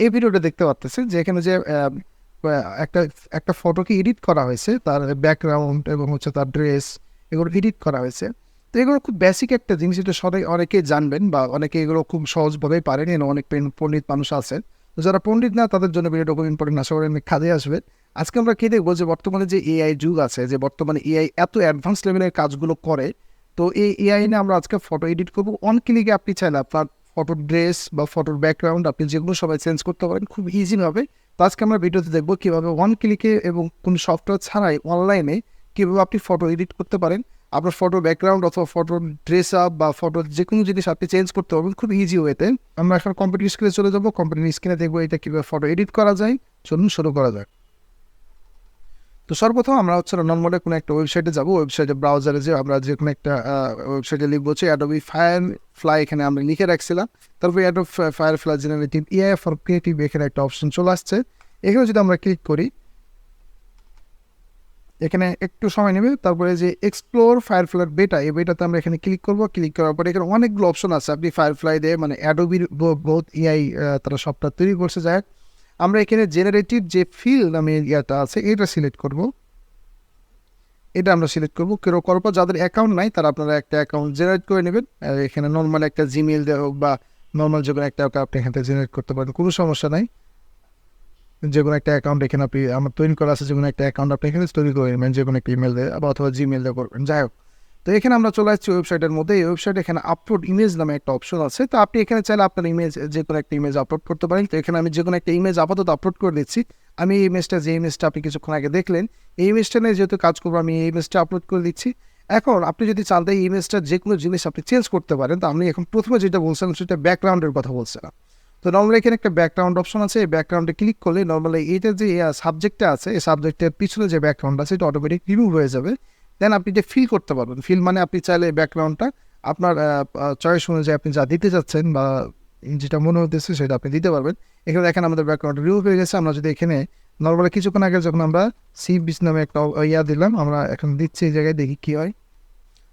এই ভিডিওটা দেখতে পাচ্ছেন যে এখানে যে একটা একটা ফটোকে এডিট করা হয়েছে, তার ব্যাকগ্রাউন্ড এবং হচ্ছে তার ড্রেস, এগুলো এডিট করা হয়েছে। তো এগুলো খুব বেসিক একটা জিনিস, এটা সবাই অনেকেই জানবেন বা অনেকে এগুলো খুব সহজভাবেই পারেন, অনেক পণ্ডিত মানুষ আছেন। তো যারা পণ্ডিত না তাদের জন্য ভিডিওটা খুব ইম্পর্টেন্ট, আশা করি অনেক কাজে আসবে। আজকে আমরা কি দেখবো যে বর্তমানে যে এআই যুগ আছে, যে বর্তমানে এআই এত অ্যাডভান্স লেভেলের কাজগুলো করে। তো এই এআই নিয়ে আমরা আজকে ফটো এডিট করবো। অন ক্লিকে আপনি চাইলে আপনার ফটোর ড্রেস বা ফটোর ব্যাকগ্রাউন্ড আপনি যেগুলো সবাই চেঞ্জ করতে পারেন খুব ইজিভাবে। তো আজকে আমরা ভিডিওতে দেখবো কীভাবে ওয়ান ক্লিকে এবং কোনো সফটওয়্যার ছাড়াই অনলাইনে কীভাবে আপনি ফটো এডিট করতে পারেন। আপনার ফটো ব্যাকগ্রাউন্ড অথবা ফটোর ড্রেস আপ বা ফটোর যে কোনো জিনিস আপনি চেঞ্জ করতে পারবেন খুব ইজি ওয়েতে। আমরা এখন কম্পিউটার স্ক্রিনে চলে যাবো, কম্পিউটার স্ক্রিনে দেখবো এটা কীভাবে ফটো এডিট করা যায়। চলুন শুরু করা যায়। তো সর্বপ্রথম আমরা হচ্ছে নর্মালি কোনো একটা ওয়েবসাইটে যাবো, ওয়েবসাইটে ব্রাউজারে যে আমরা যে কোনো একটা ওয়েবসাইটে লিখবো হচ্ছে অ্যাডোবি ফায়ারফ্লাই, এখানে আমরা লিখে রাখছিলাম। তারপরে Adobe firefly generative AI for creative, এখানে একটা অপশন চলে আসছে। এখানে যদি আমরা ক্লিক করি, এখানে একটু সময় নেবে। তারপরে যে এক্সপ্লোর ফায়ারফ্লাইয়ের বেটা, এই বেটাতে আমরা এখানে ক্লিক করবো। ক্লিক করার পরে এখানে অনেকগুলো অপশন আছে, আপনি ফায়ারফ্লাই দিয়ে মানে অ্যাডোবির বহুত এআই তারা সফটওয়্যার তৈরি করছে। যাই হোক, আমরা এখানে জেনারেটিভ যে ফিল নামে ইয়াটা আছে এটা সিলেক্ট করব। এটা আমরা সিলেক্ট করবো। কেউ করার পর যাদের অ্যাকাউন্ট নাই তারা আপনারা একটা অ্যাকাউন্ট জেনারেট করে নেবেন। এখানে নর্মাল একটা জিমেল দেওয়া হোক বা নর্মাল যে কোনো একটা আপনি এখান থেকে জেনারেট করতে পারেন, কোনো সমস্যা নাই। যে কোনো একটা অ্যাকাউন্ট এখানে আপনি আমার তৈরি করা আছে, যে কোনো একটা অ্যাকাউন্ট আপনি এখানে তৈরি করে নেবেন, যে কোনো একটা ইমেল দিয়ে বা অথবা জিমেল দিয়ে করবেন। যাই হোক, তো এখানে আমরা চলে আসছি ওয়েবসাইটের মধ্যে। এই ওয়েবসাইটে এখানে আপলোড ইমেজ নামে একটা অপশন আছে। তো আপনি এখানে চাইলে আপনার ইমেজ যে কোনো একটা ইমেজ আপলোড করতে পারেন। তো এখানে আমি যে কোনো একটা ইমেজ আপাতত আপলোড করে দিচ্ছি। আমি এই ইমেজটা, যে ইমেজটা আপনি কিছুক্ষণ আগে দেখলেন, এই ইমেজটা নিয়ে যেহেতু কাজ করবো আমি এই ইমেজটা আপলোড করে দিচ্ছি। এখন আপনি যদি চান এই ইমেজটা যে কোনো জিনিস আপনি চেঞ্জ করতে পারেন। তো আমি এখন প্রথমে যেটা বলছিলাম সেটা ব্যাকগ্রাউন্ডের কথা বলছিলাম। তো নর্মালি এখানে একটা ব্যাকগ্রাউন্ড অপশন আছে। এই ব্যাকগ্রাউন্ডে ক্লিক করলে নর্মালি এইটা যে সাবজেক্টটা আছে, এই সাবজেক্টের পিছনে যে ব্যাকগ্রাউন্ড আছে এটা অটোমেটিক রিমুভ হয়ে যাবে। দেন আপনি যে ফিল করতে পারবেন, ফিল মানে আপনি চাইলে ব্যাকগ্রাউন্ডটা আপনার চয়েস অনুযায়ী আপনি যা দিতে চাচ্ছেন বা যেটা মনে হতেছে সেটা আপনি দিতে পারবেন। এখানে দেখেন আমাদের ব্যাকগ্রাউন্ড রিমুভ হয়ে গেছে। আমরা যদি এখানে নর্মালি কিছুক্ষণ আগে যখন আমরা সি বিচ নামে একটা দিলাম, আমরা এখন দিচ্ছি এই জায়গায়, দেখি কী হয়।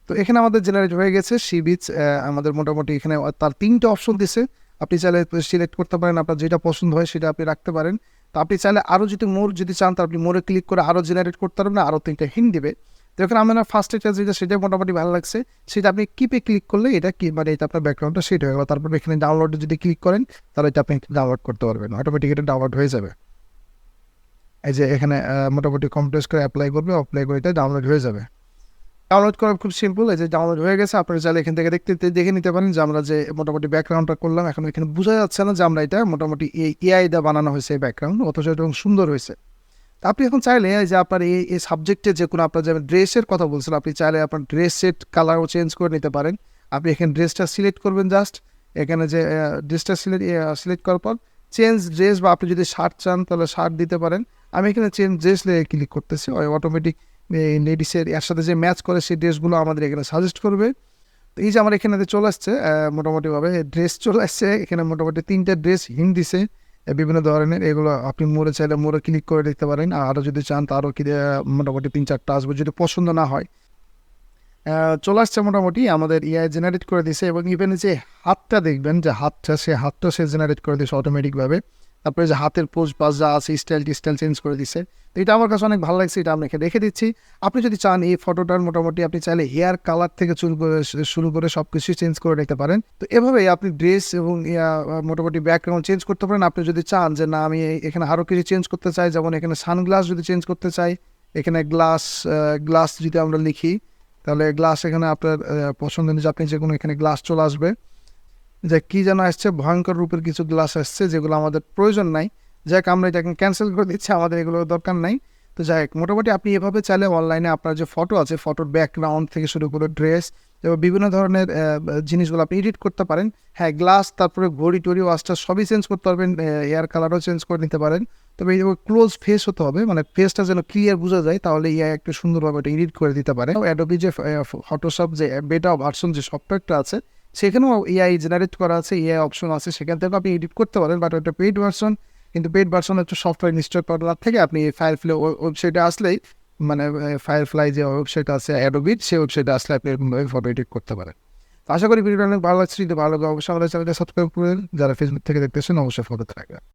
তো এখানে আমাদের জেনারেট হয়ে গেছে সি বিচ। আমাদের মোটামুটি এখানে তার 3টে অপশন দিছে। আপনি চাইলে সিলেক্ট করতে পারেন, আপনার যেটা পছন্দ হয় সেটা আপনি রাখতে পারেন। তো আপনি চাইলে আরও যদি মোর যদি চান তো আপনি মোরে ক্লিক করে আরও জেনারেট করতে পারবেন, আরও 3টা হিন্ট দিবে। তো এখানে আমার ফার্স্ট এটা যেটা সেটা মোটামুটি ভালো লাগছে, সেটা আপনি কিপে ক্লিক করলে এটা কি মানে এটা আপনার ব্যাকগ্রাউন্ডটা সেট হয়ে গেল। তারপর এখানে ডাউনলোডে যদি ক্লিক করেন তাহলে এটা আপনি ডাউনলোড করতে পারবেন, অটোমেটিক এটা ডাউনলোড হয়ে যাবে। এই যে এখানে মোটামুটি কম্প্রেস করে অ্যাপ্লাই করবে, অ্যাপ্লাই করে এটা ডাউনলোড হয়ে যাবে। ডাউনলোড করা খুব সিম্পল, এই যে ডাউনলোড হয়ে গেছে। আপনারা চাইলে এখান থেকে দেখে নিতে পারেন যে আমরা যে মোটামুটি ব্যাকগ্রাউন্ডটা করলাম। এখন এখানে বোঝা যাচ্ছে না যে আমরা এটা মোটামুটি এআই দিয়ে বানানো হয়েছে এই ব্যাকগ্রাউন্ড, অথচ এটা সুন্দর হয়েছে। তো আপনি এখন চাইলে যে আপনার এই সাবজেক্টে যে কোনো আপনার যেমন ড্রেসের কথা বলছিলেন, আপনি চাইলে আপনার ড্রেসের কালারও চেঞ্জ করে নিতে পারেন। আপনি এখানে ড্রেসটা সিলেক্ট করবেন, জাস্ট এখানে যে ড্রেসটা সিলেক্ট করার পর চেঞ্জ ড্রেস, বা আপনি যদি শার্ট চান তাহলে শার্ট দিতে পারেন। আমি এখানে চেঞ্জ ড্রেস ক্লিক করতেছি, অটোমেটিক লেডিসের এর সাথে যে ম্যাচ করে সেই ড্রেসগুলো আমাদের এখানে সাজেস্ট করবে। তো এই যে আমার এখানে চলে আসছে মোটামুটিভাবে ড্রেস চলে আসছে। এখানে মোটামুটি 3টে ড্রেস হিন্ট দিছে বিভিন্ন ধরনের। এগুলো আপনি মোড়ে চাইলে মোড়ে ক্লিক করে দেখতে পারেন, আরও যদি চান তারও কি মোটামুটি 3-4টা আসবে, যদি পছন্দ না হয়। চলে আসছে মোটামুটি আমাদের এআই জেনারেট করে দিছে। এবং ইভেন যে হাতটা দেখবেন, যে হাতটা সে জেনারেট করে দিছে অটোমেটিকভাবে। তারপরে যে হাতের পোজ পাস যা আছে স্টাইল চেঞ্জ করে দিছে। তো এটা আমার কাছে অনেক ভালো লাগছে, এটা আপনাকে রেখে দিচ্ছি। আপনি যদি চান এই ফটোটার মোটামুটি আপনি চাইলে হেয়ার কালার থেকে শুরু করে সব কিছু চেঞ্জ করে নিতে পারেন। তো এভাবেই আপনি ড্রেস এবং মোটামুটি ব্যাকগ্রাউন্ড চেঞ্জ করতে পারেন। আপনি যদি চান যে না আমি এখানে আরও কিছু চেঞ্জ করতে চাই, যেমন এখানে সানগ্লাস যদি চেঞ্জ করতে চাই, এখানে গ্লাস যদি আমরা লিখি তাহলে গ্লাস এখানে আপনার পছন্দ অনুযায়ী আপনি যে কোনো এখানে গ্লাস চলে আসবে। যে কী যেন আসছে, ভয়ঙ্কর রূপের কিছু গ্লাস আসছে যেগুলো আমাদের প্রয়োজন নাই। যাই হোক, আমরা এটাকে ক্যান্সেল করে দিচ্ছি, আমাদের এগুলো দরকার নাই। তো যাই হোক, মোটামুটি আপনি এভাবে চাইলে অনলাইনে আপনার যে ফটো আছে, ফটোর ব্যাকগ্রাউন্ড থেকে শুরু করে ড্রেস এবং বিভিন্ন ধরনের জিনিসগুলো আপনি এডিট করতে পারেন। হ্যাঁ, গ্লাস, তারপরে ঘড়ি টড়ি ওয়াচটা সবই চেঞ্জ করতে পারবেন, এয়ার কালারও চেঞ্জ করে নিতে পারেন। তবে এই ক্লোজ ফেস হতে হবে, মানে ফেসটা যেন ক্লিয়ার বোঝা যায়, তাহলে ইয়া একটু সুন্দরভাবে এটা এডিট করে দিতে পারে। অ্যাডোবি যে ফটোশপ যে বেটা ভার্সন যে সফটওয়্যারটা আছে সেখানেও এআই জেনারেট করা আছে, এআই অপশন আছে, সেখান থেকে আপনি এডিট করতে পারেন। বাট ওটা পেইড ভার্সন, কিন্তু পেইড ভার্সন হচ্ছে সফটওয়্যার ইনস্টল করার থেকে আপনি ফায়ারফ্লাই ওয়েবসাইটে আসলেই, মানে ফায়ারফ্লাই যে ওয়েবসাইট আছে অ্যাডোবির, সেই ওয়েবসাইটে আসলে আপনি এরকমভাবে ফটো এডিট করতে পারেন। তো আশা করি ভিডিওটা অনেক ভালো লাগছে। যদি ভালো লাগে অবশ্যই আমাদের চ্যানেলটা সাবস্ক্রাইব করবেন। যারা ফেসবুক থেকে দেখতেছেন অবশ্যই ফলো থাকবে।